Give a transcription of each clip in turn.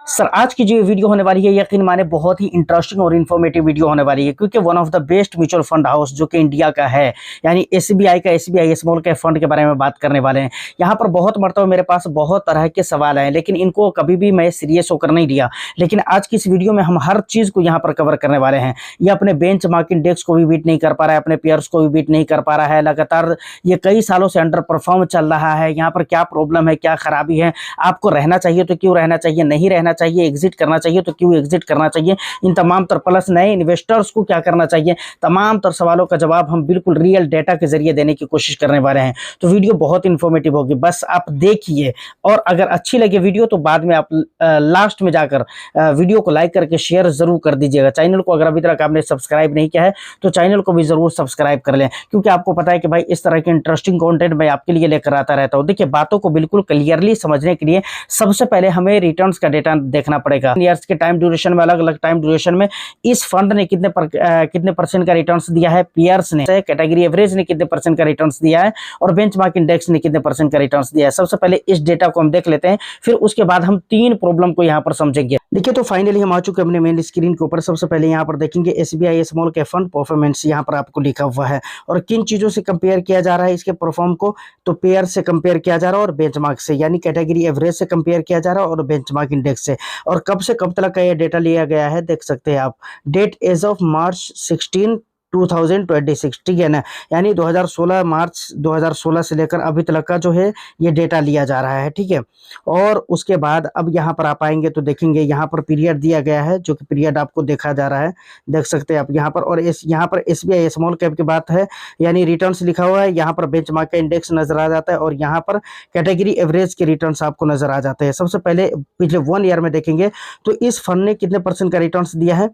Sir आज की जो ये वीडियो होने वाली है यकीन माने बहुत ही इंटरेस्टिंग और इन्फॉर्मेटिव वीडियो होने वाली है, क्योंकि one of the best mutual fund house जो कि इंडिया का है यानी एसबीआई का एसबीआई स्मॉल कैप फंड के बारे में बात करने वाले हैं। यहाँ पर बहुत मरतबा मेरे पास बहुत तरह के सवाल हैं, लेकिन इनको कभी भी मैं सीरियस होकर नहीं लिया। लेकिन आज की इस वीडियो में हम हर चीज़ को यहाँ पर कवर करने वाले हैं। ये अपने बेंच मार्क इंडेक्स को भी बीट नहीं कर पा रहा है, अपने पेयर्स को भी बीट नहीं कर पा रहा है, लगातार ये कई सालों से अंडर परफॉर्म चल रहा है। यहाँ पर क्या प्रॉब्लम है, क्या खराबी है, आपको रहना चाहिए तो क्यों रहना चाहिए, नहीं रहना चाहिए, एग्जिट करना चाहिए तो क्यों एग्जिट करना चाहिए, इन तमाम तर प्लस नए इन्वेस्टर्स को क्या करना चाहिए, तमाम तर सवालों का जवाब हम बिल्कुल रियल डेटा के जरिए देने की कोशिश करने वाले हैं। तो वीडियो बहुत इन्फॉर्मेटिव होगी, बस आप देखिए। और अगर अच्छी लगे वीडियो तो बाद में आप लास्ट में जाकर वीडियो को लाइक करके शेयर जरूर कर दीजिएगा। चैनल को अगर अभी तक आपने सब्सक्राइब नहीं किया है तो चैनल को भी जरूर सब्सक्राइब कर लें, क्योंकि आपको पता है कि भाई इस तरह के इंटरेस्टिंग कंटेंट मैं आपके लिए लेकर आता रहता हूं। देखिए, बातों को बिल्कुल क्लियरली समझने के लिए सबसे पहले हमें रिटर्न्स का डेटा देखना पड़ेगा। ईयर्स के टाइम ड्यूरेशन में, अलग अलग टाइम ड्यूरेशन में इस फंड ने कितने परसेंट का रिटर्न्स दिया है, पीयर्स ने, कैटेगरी एवरेज ने कितने परसेंट का रिटर्न्स दिया है और बेंचमार्क इंडेक्स ने कितने परसेंट का रिटर्न्स दिया है। सबसे पहले इस डेटा को हम देख लेते हैं, फिर उसके बाद हम तीन प्रॉब्लम को यहाँ पर समझेंगे। देखिए, तो फाइनली हम आ चुके हैं अपने मेन स्क्रीन के ऊपर। सबसे पहले यहाँ पर देखेंगे SBI small cap fund performance, यहाँ पर आपको लिखा हुआ है और किन चीजों से कंपेयर किया जा रहा है इसके परफॉर्म को, तो पेयर से कंपेयर किया जा रहा है और बेंचमार्क से, यानी कैटेगरी एवरेज से कंपेयर किया जा रहा है और बेंचमार्क इंडेक्स से। और कब से कब तक का ये डेटा लिया गया है देख सकते हैं आप, डेट एज ऑफ मार्च 16 2026, ठीक है ना, यानी 2016 मार्च 2016 से लेकर अभी तक का जो है ये डेटा लिया जा रहा है, ठीक है। और उसके बाद अब यहाँ पर आप आएंगे तो देखेंगे यहाँ पर पीरियड दिया गया है, जो कि पीरियड आपको देखा जा रहा है, देख सकते हैं आप यहाँ पर। और यहाँ पर एसबीआई स्मॉल कैप की बात है, यानी रिटर्न्स लिखा हुआ है, यहाँ पर बेंचमार्क का इंडेक्स नजर आ जाता है और यहाँ पर कैटेगरी एवरेज के रिटर्न्स आपको नजर आ जाते हैं। सबसे पहले पिछले 1 ईयर में देखेंगे तो इस फंड ने कितने परसेंट का रिटर्न्स दिया है,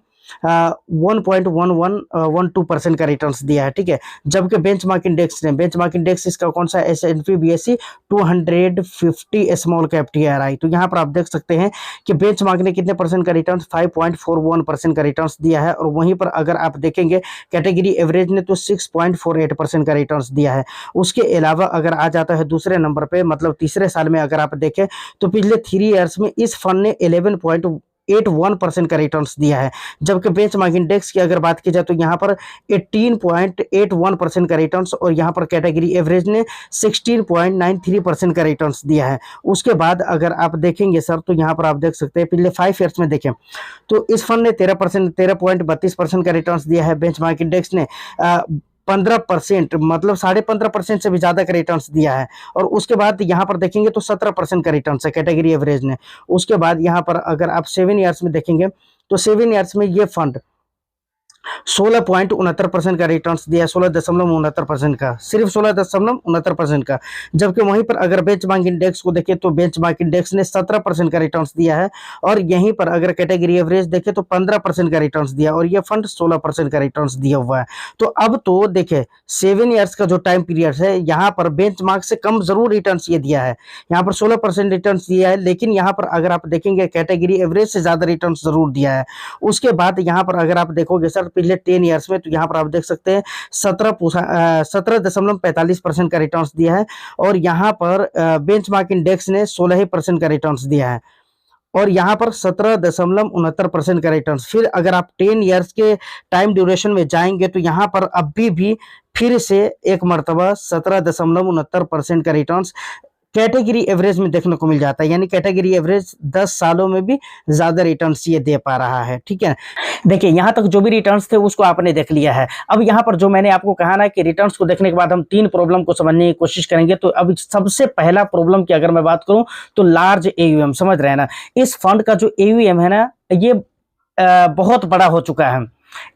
1.1112% का रिटर्न्स दिया है, ठीक है। जबकि बेंचमार्क इंडेक्स इसका कौन सा, S&P BSE 250 small cap TRI, तो यहाँ पर आप देख सकते हैं कि बेंचमार्क ने कितने परसेंट का रिटर्न, 5.41% का रिटर्न दिया है। और वहीं पर अगर आप देखेंगे कैटेगरी एवरेज ने तो 6.48% का रिटर्न दिया है। उसके अलावा अगर आ जाता है दूसरे नंबर पे, मतलब तीसरे साल में अगर आप देखें तो पिछले 3 ईयर्स में इस फंड ने 11.81% का रिटर्न्स दिया है। जबकि बेंचमार्क इंडेक्स की अगर बात की जाए तो यहाँ पर 18.81% का रिटर्न्स और यहाँ पर कैटेगरी एवरेज ने 16.93% का रिटर्न्स दिया है। उसके बाद अगर आप देखेंगे सर तो यहाँ पर आप देख सकते हैं पिछले 5 ईयर्स में देखें तो इस फंड ने 13.32% का रिटर्न्स दिया है। बेंचमार्क इंडेक्स ने 15%, मतलब 15.5% से भी ज्यादा का रिटर्न्स दिया है। और उसके बाद यहाँ पर देखेंगे तो 17% का रिटर्न्स है कैटेगरी एवरेज ने। उसके बाद यहाँ पर अगर आप 7 ईयर्स में देखेंगे तो 7 ईयर्स में ये फंड 16.69% का रिटर्न्स दिया है, 16.69% का, सिर्फ 16.69% का। जबकि वहीं पर अगर बेंचमार्क इंडेक्स को देखें तो बेंचमार्क इंडेक्स ने 17% का रिटर्न्स दिया है और यहीं पर अगर कैटेगरी एवरेज देखें तो 15% का रिटर्न्स दिया और ये फंड 16% का रिटर्न्स दिया हुआ है। तो अब तो देखिए 7 ईयर्स का जो टाइम पीरियड है यहाँ पर बेंचमार्क से कम जरूर रिटर्न्स ये दिया है, यहाँ पर 16% रिटर्न्स दिया है, लेकिन यहाँ पर अगर आप देखेंगे कैटेगरी एवरेज से ज्यादा रिटर्न्स जरूर दिया है। उसके बाद यहाँ पर अगर आप देखोगे सर पिछले 10 ईयर्स में तो यहाँ पर आप देख सकते हैं 17.45% का रिटर्न्स दिया है और यहाँ पर बेंचमार्क इंडेक्स ने 16% का रिटर्न्स दिया है और यहाँ पर 17.69% का रिटर्न्स। फिर अगर आप 10 ईयर्स के टाइम ड्यूरेशन में जाएंगे तो यहाँ पर अभी भी फिर से एक मरतबा 17.69% का रिटर्न्स कैटेगरी एवरेज में देखने को मिल जाता है, यानी कैटेगरी एवरेज 10 सालों में भी ज्यादा रिटर्न्स ये दे पा रहा है, ठीक है। देखिए, यहाँ तक जो भी रिटर्न्स थे उसको आपने देख लिया है। अब यहाँ पर जो मैंने आपको कहा ना कि रिटर्न्स को देखने के बाद हम 3 प्रॉब्लम को समझने की कोशिश करेंगे। तो अब सबसे पहला प्रॉब्लम की अगर मैं बात करूं तो लार्ज AUM, समझ रहे हैं ना, इस फंड का जो AUM है ना ये बहुत बड़ा हो चुका है।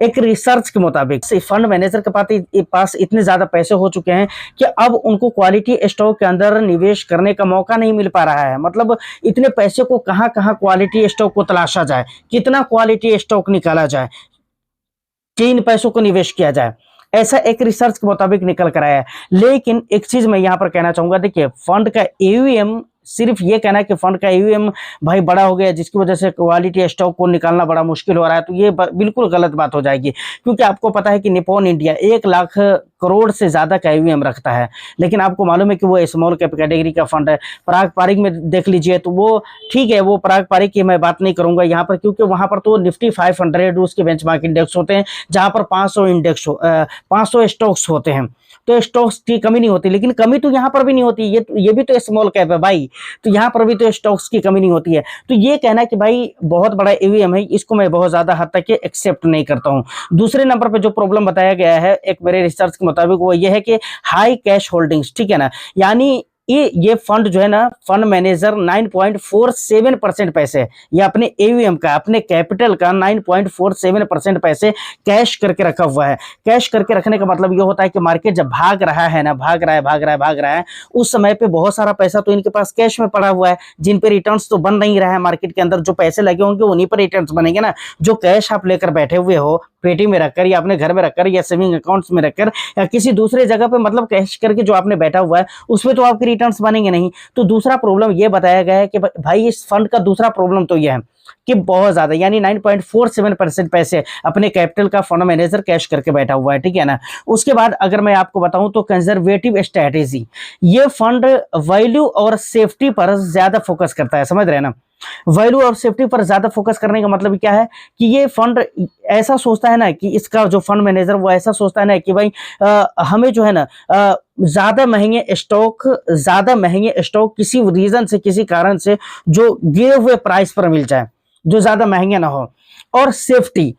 एक रिसर्च के मुताबिक फंड मैनेजर के पास इतने ज्यादा पैसे हो चुके हैं कि अब उनको क्वालिटी स्टॉक के अंदर निवेश करने का मौका नहीं मिल पा रहा है। मतलब इतने पैसे को कहां कहां क्वालिटी स्टॉक को तलाशा जाए, कितना क्वालिटी स्टॉक निकाला जाए कि इन पैसों को निवेश किया जाए, ऐसा एक रिसर्च के मुताबिक निकल कर आया है। लेकिन एक चीज मैं यहां पर कहना चाहूंगा, देखिए फंड का AUM, सिर्फ ये कहना है कि फंड का AUM भाई बड़ा हो गया जिसकी वजह से क्वालिटी स्टॉक को निकालना बड़ा मुश्किल हो रहा है, तो ये बिल्कुल गलत बात हो जाएगी। क्योंकि आपको पता है कि निप्पॉन इंडिया 1 लाख करोड़ से ज़्यादा का ईवीएम रखता है, लेकिन आपको मालूम है कि वो स्मॉल कैप कैटेगरी का फंड है। पराग पारिक में देख लीजिए तो वो ठीक है, वो पराग पारिक की मैं बात नहीं करूंगा यहाँ पर, क्योंकि वहां पर तो निफ्टी 500 उसके बेंचमार्क इंडेक्स होते हैं, जहां पर 500 स्टॉक्स होते हैं, तो स्टॉक्स की कमी नहीं होती। लेकिन कमी तो यहाँ पर भी नहीं होती, ये भी तो स्मॉल कैप है भाई, तो यहाँ पर भी तो स्टॉक्स की कमी नहीं होती है। तो ये कहना कि भाई बहुत बड़ा ईवीएम है, इसको मैं बहुत ज्यादा हद तक एक्सेप्ट नहीं करता हूँ। दूसरे नंबर पर जो प्रॉब्लम बताया गया है एक मेरे रिसर्च के मुताबिक, वो ये है कि हाई कैश होल्डिंग्स, ठीक है ना, यानी ये फंड जो है ना, फंड मैनेजर 9.47% पैसे, ये अपने एवीएम का, अपने कैपिटल का 9.47% पैसे कैश करके रखा हुआ है। कैश करके रखने का मतलब ये होता है कि मार्केट जब भाग रहा है ना, भाग रहा है, उस समय पे बहुत सारा पैसा तो इनके पास कैश में पड़ा हुआ है, जिन पे रिटर्न्स तो बन नहीं रहा है मार्केट के अंदर। जो पैसे लगे होंगे उन्हीं पर रिटर्न्स बनेंगे ना। जो कैश आप लेकर बैठे हुए हो पेटी में रखकर, या अपने घर में रखकर, या सेविंग अकाउंट्स में रखकर, या किसी दूसरे जगह पे, मतलब कैश करके जो आपने बैठा हुआ है, उसमें तो आपके रिटर्न्स बनेंगे नहीं। तो दूसरा प्रॉब्लम ये बताया गया है कि भाई इस फंड का दूसरा प्रॉब्लम तो यह है कि बहुत ज्यादा, यानी 9.47% पैसे अपने कैपिटल का फंड मैनेजर कैश करके बैठा हुआ है, ठीक है ना। उसके बाद अगर मैं आपको बताऊं तो कंजर्वेटिव स्ट्रेटेजी, ये फंड वैल्यू और सेफ्टी पर ज्यादा फोकस करता है, समझ रहे हैं ना। वैल्यू और सेफ्टी पर ज्यादा फोकस करने का मतलब क्या है कि ये फंड ऐसा सोचता है ना, कि इसका जो फंड मैनेजर वो ऐसा सोचता है ना कि भाई हमें जो है ना ज्यादा महंगे स्टॉक किसी रीजन से, किसी कारण से जो गिरे हुए प्राइस पर मिल जाए, जो ज्यादा महंगे ना हो। और सेफ्टी,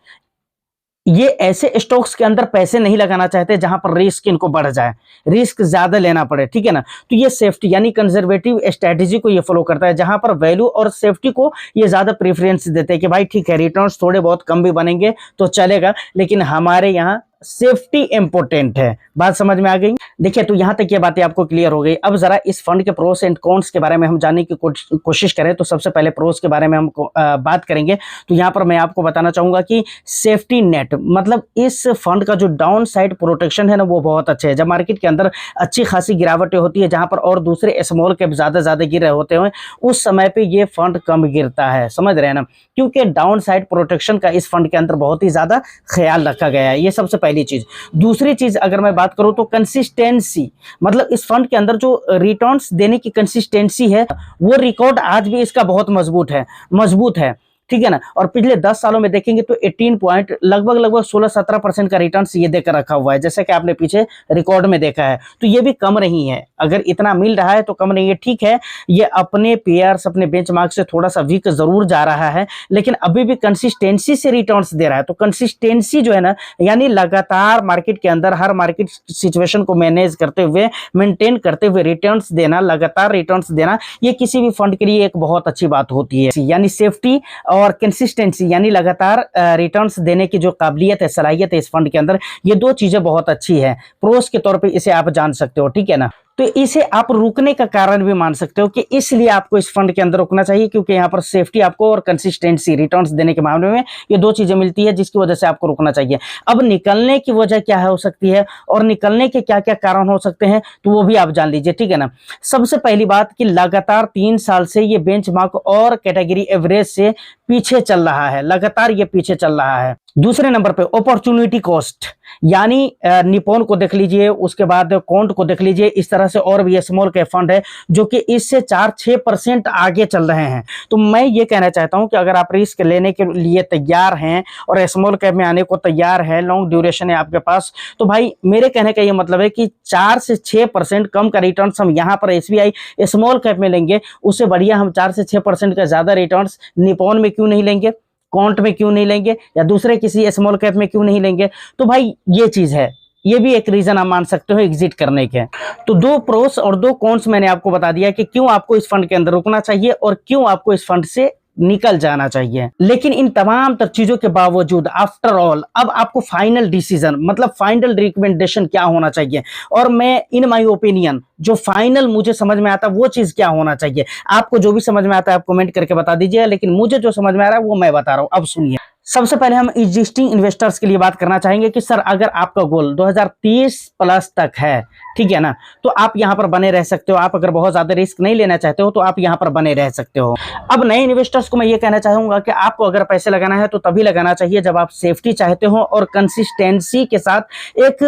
ये ऐसे स्टॉक्स के अंदर पैसे नहीं लगाना चाहते जहां पर रिस्क इनको बढ़ जाए, रिस्क ज्यादा लेना पड़े, ठीक है ना। तो ये सेफ्टी यानी कंजर्वेटिव स्ट्रेटेजी को ये फॉलो करता है, जहां पर वैल्यू और सेफ्टी को ये ज्यादा प्रेफरेंस देते हैं कि भाई ठीक है, रिटर्न्स थोड़े बहुत कम भी बनेंगे तो चलेगा, लेकिन हमारे यहाँ सेफ्टी इंपॉर्टेंट है। बात समझ में आ गई। देखिए, तो यहां तक ये बातें आपको क्लियर हो गई। अब जरा इस फंड के प्रोस एंड कॉन्स के बारे में हम जानने की कोशिश करें, तो सबसे पहले प्रोस के बारे में हम बात करेंगे। तो यहां पर मैं आपको बताना चाहूंगा कि सेफ्टी नेट, मतलब इस फंड का जो डाउन साइड प्रोटेक्शन है ना, वो बहुत अच्छा है। जब मार्केट के अंदर अच्छी खासी गिरावटें होती है, जहां पर और दूसरे स्मॉल कैप ज्यादा गिर रहे होते हैं, उस समय पे ये फंड कम गिरता है, समझ रहे हैं ना, क्योंकि डाउन साइड प्रोटेक्शन का इस फंड के अंदर बहुत ही ज्यादा ख्याल रखा गया है। ये सबसे पहली चीज। दूसरी चीज अगर मैं बात करूं तो कंसिस्टेंसी, मतलब इस फंड के अंदर जो रिटर्न्स देने की कंसिस्टेंसी है, वो रिकॉर्ड आज भी इसका बहुत मजबूत है, ठीक है ना। और पिछले 10 सालों में देखेंगे तो 18 पॉइंट लगभग 16-17% का रिटर्न ये देकर रखा हुआ है, जैसे कि आपने पीछे रिकॉर्ड में देखा है। तो ये भी कम नहीं है, अगर इतना मिल रहा है तो कम नहीं है, ठीक है। ये अपने पेयर्स, अपने बेंचमार्क से थोड़ा सा वीक जरूर जा रहा है, लेकिन अभी भी कंसिस्टेंसी से रिटर्न्स दे रहा है। तो कंसिस्टेंसी जो है ना, यानी लगातार मार्केट के अंदर हर मार्केट सिचुएशन को मैनेज करते हुए, मेंटेन करते हुए रिटर्न्स देना, लगातार रिटर्न्स देना, ये किसी भी फंड के लिए एक बहुत अच्छी बात होती है। यानी सेफ्टी और कंसिस्टेंसी, यानी लगातार रिटर्न्स देने की जो काबिलियत है, सलाहियत है इस फंड के अंदर, ये दो चीजें बहुत अच्छी है। प्रोस के तौर पे इसे आप जान सकते हो, ठीक है ना। तो इसे आप रुकने का कारण भी मान सकते हो कि इसलिए आपको इस फंड के अंदर रुकना चाहिए, क्योंकि यहाँ पर सेफ्टी आपको और कंसिस्टेंसी रिटर्न्स देने के मामले में ये दो चीजें मिलती है, जिसकी वजह से आपको रुकना चाहिए। अब निकलने की वजह क्या हो सकती है और निकलने के क्या क्या कारण हो सकते हैं, तो वो भी आप जान लीजिए, ठीक है ना। सबसे पहली बात कि लगातार 3 साल से ये बेंचमार्क और कैटेगरी एवरेज से पीछे चल रहा है, लगातार ये पीछे चल रहा है। दूसरे नंबर पे अपॉर्चुनिटी कॉस्ट, यानी निपॉन को देख लीजिए, उसके बाद कोंट को देख लीजिए, इस तरह से और भी स्मॉल कैप फंड है जो कि इससे 4-6% आगे चल रहे हैं। तो मैं ये कहना चाहता हूं कि अगर आप रिस्क लेने के लिए तैयार हैं और स्मॉल कैप में आने को तैयार है, लॉन्ग ड्यूरेशन है आपके पास, तो भाई मेरे कहने का ये मतलब है कि 4 से 6% कम का रिटर्न हम यहाँ पर एसबीआई स्मॉल कैप में लेंगे, उससे बढ़िया हम 4 से 6% का ज्यादा रिटर्न निपॉन में क्यों नहीं लेंगे, कॉन्ट में क्यों नहीं लेंगे, या दूसरे किसी स्मॉल कैप में क्यों नहीं लेंगे। तो भाई ये चीज है, ये भी एक रीजन आप मान सकते हो एग्जिट करने के। तो 2 प्रोस और 2 कॉन्स मैंने आपको बता दिया कि क्यों आपको इस फंड के अंदर रुकना चाहिए और क्यों आपको इस फंड से निकल जाना चाहिए। लेकिन इन तमाम चीजों के बावजूद आफ्टर ऑल अब आपको फाइनल डिसीजन, मतलब फाइनल रिकमेंडेशन क्या होना चाहिए, और मैं इन माय ओपिनियन जो फाइनल मुझे समझ में आता है वो चीज क्या होना चाहिए। आपको जो भी समझ में आता है आप कमेंट करके बता दीजिए, लेकिन मुझे जो समझ में आ रहा है वो मैं बता रहा हूं। अब सुनिए, सबसे पहले हम एग्जिस्टिंग इन्वेस्टर्स के लिए बात करना चाहेंगे कि सर अगर आपका गोल 2030 प्लस तक है, ठीक है ना, तो आप यहां पर बने रह सकते हो। आप अगर बहुत ज्यादा रिस्क नहीं लेना चाहते हो तो आप यहां पर बने रह सकते हो। अब नए इन्वेस्टर्स को मैं ये कहना चाहूंगा कि आपको अगर पैसे लगाना है तो तभी लगाना चाहिए जब आप सेफ्टी चाहते हो और कंसिस्टेंसी के साथ एक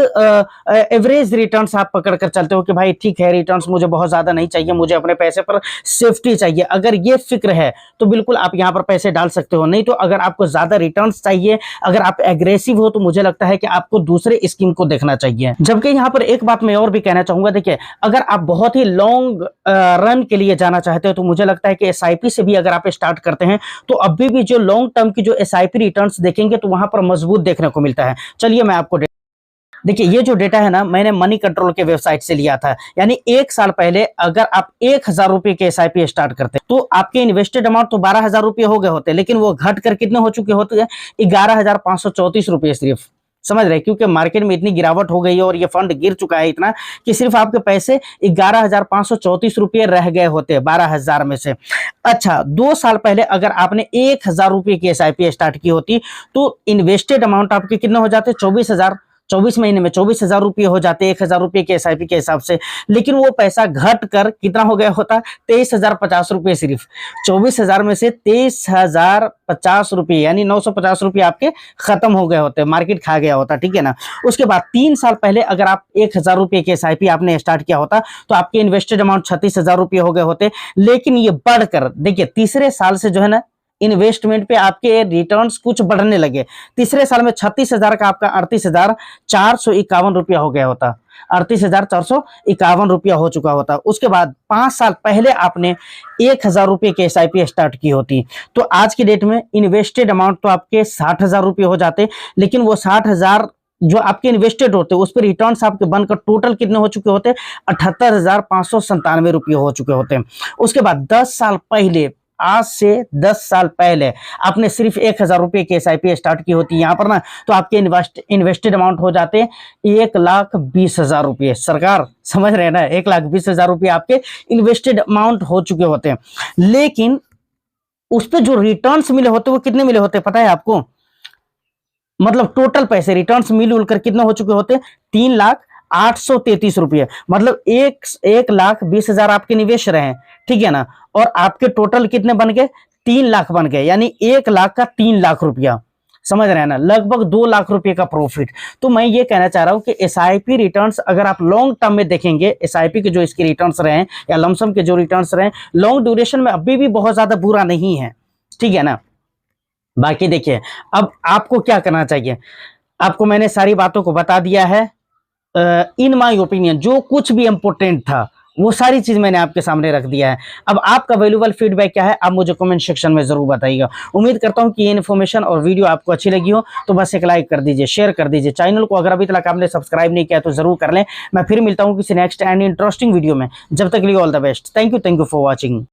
एवरेज रिटर्न्स आप पकड़ कर चलते हो कि भाई ठीक है, रिटर्न्स मुझे बहुत ज्यादा नहीं चाहिए, मुझे अपने पैसे पर सेफ्टी चाहिए। अगर ये फिक्र है तो बिल्कुल आप यहां पर पैसे डाल सकते हो। नहीं तो अगर आपको ज्यादा रिटर्न्स चाहिए, अगर आप एग्रेसिव हो, तो मुझे लगता है कि आपको दूसरे स्कीम को देखना चाहिए। जबकि यहां पर एक बात मैं और भी कहना चाहूंगा, देखिए अगर आप बहुत ही लॉन्ग रन के लिए जाना चाहते हो तो मुझे लगता है कि एसआईपी से भी अगर आप स्टार्ट करते हैं तो अभी भी जो लॉन्ग टर्म की जो एसआईपी रिटर्न्स देखेंगे तो वहां पर मजबूत देखने को मिलता है। चलिए मैं आपको देखिए, ये जो डेटा है ना, मैंने मनी कंट्रोल के वेबसाइट से लिया था। यानी 1 साल पहले अगर आप 1,000 रुपए के एसआईपी स्टार्ट करते तो आपके इन्वेस्टेड अमाउंट तो 12,000 रुपए हो गए होते, लेकिन वो घट कर कितने हो चुके होते हैं? 11,534 रुपए सिर्फ। समझ रहे? क्योंकि मार्केट में इतनी गिरावट हो गई है और ये फंड गिर चुका है इतना कि सिर्फ आपके पैसे 11,534 रुपए रह गए होते 12,000 में से। अच्छा, 2 साल पहले अगर आपने 1,000 रुपए की एसआईपी स्टार्ट की होती तो इन्वेस्टेड अमाउंट आपके कितने हो जाते? 24,000। 24 महीने में 24,000 रुपए हो जाते 1,000 रुपए के एसआईपी के हिसाब से। लेकिन वो पैसा घट कर कितना हो गया होता? 23,050 रुपए सिर्फ। 24,000 में से 23,050 रुपए यानी 950 रुपए आपके खत्म हो गए होते, मार्केट खा गया होता, ठीक है ना। उसके बाद 3 साल पहले अगर आप 1,000 रुपए के एसआईपी आपने स्टार्ट किया होता तो आपके इन्वेस्टेड अमाउंट 36,000 रुपए हो गए होते। लेकिन ये बढ़कर देखिए तीसरे साल से जो है ना, इन्वेस्टमेंट पे आपके रिटर्न्स कुछ बढ़ने लगे। तीसरे साल में 36,000 का आपका 38,451 रुपया हो गया होता, 38,451 रुपया हो चुका होता। उसके बाद 5 साल पहले आपने 1,000 रुपये के एसआईपी स्टार्ट की होती तो आज की डेट में इन्वेस्टेड अमाउंट तो आपके 60,000 रुपये हो जाते। लेकिन वो 60,000 जो आपके इन्वेस्टेड होते उस पर रिटर्न्स आपके बनकर टोटल कितने हो चुके होते? 78,597 रुपये हो चुके होते। उसके बाद 10 साल पहले, आज से 10 साल पहले आपने सिर्फ 1,000 रुपए की एसआईपी स्टार्ट की होती यहाँ पर ना, तो आपके इन्वेस्टेड अमाउंट हो जाते 1,20,000 रुपये। सरकार समझ रहे हैं ना, 1,20,000 रुपये आपके इन्वेस्टेड अमाउंट हो चुके होते हैं। लेकिन उस पर जो रिटर्न्स मिले होते वो कितने मिले होते पता है आपको? मतलब टोटल पैसे रिटर्न्स मिलजुल कर कितने हो चुके होते? 3,833 रुपये। मतलब 1,20,000 आपके निवेश रहे, ठीक है ना, और आपके टोटल कितने बन गए? 3 लाख बन गए। यानी 1 लाख का 3 लाख रुपया। समझ रहे हैं ना, लगभग 2 लाख रुपए का प्रॉफिट। तो मैं ये कहना चाह रहा हूं कि एसआईपी रिटर्न्स अगर आप लॉन्ग टर्म में देखेंगे, एसआईपी के जो इसके रिटर्न्स रहे या लमसम के जो रिटर्न्स रहे लॉन्ग ड्यूरेशन में अभी भी बहुत ज्यादा बुरा नहीं है, ठीक है ना। बाकी देखिए, अब आपको क्या करना चाहिए, आपको मैंने सारी बातों को बता दिया है। इन माय ओपिनियन जो कुछ भी इंपॉर्टेंट था वो सारी चीज मैंने आपके सामने रख दिया है। अब आपका वैल्यूएबल फीडबैक क्या है आप मुझे कमेंट सेक्शन में जरूर बताइएगा। उम्मीद करता हूं कि ये इन्फॉर्मेशन और वीडियो आपको अच्छी लगी हो तो बस एक लाइक कर दीजिए, शेयर कर दीजिए। चैनल को अगर अभी तक आपने सब्सक्राइब नहीं किया तो जरूर कर लें। मैं फिर मिलता हूं किसी नेक्स्ट एंड इंटरेस्टिंग वीडियो में। जब तक के लिए all the best. Thank you for watching.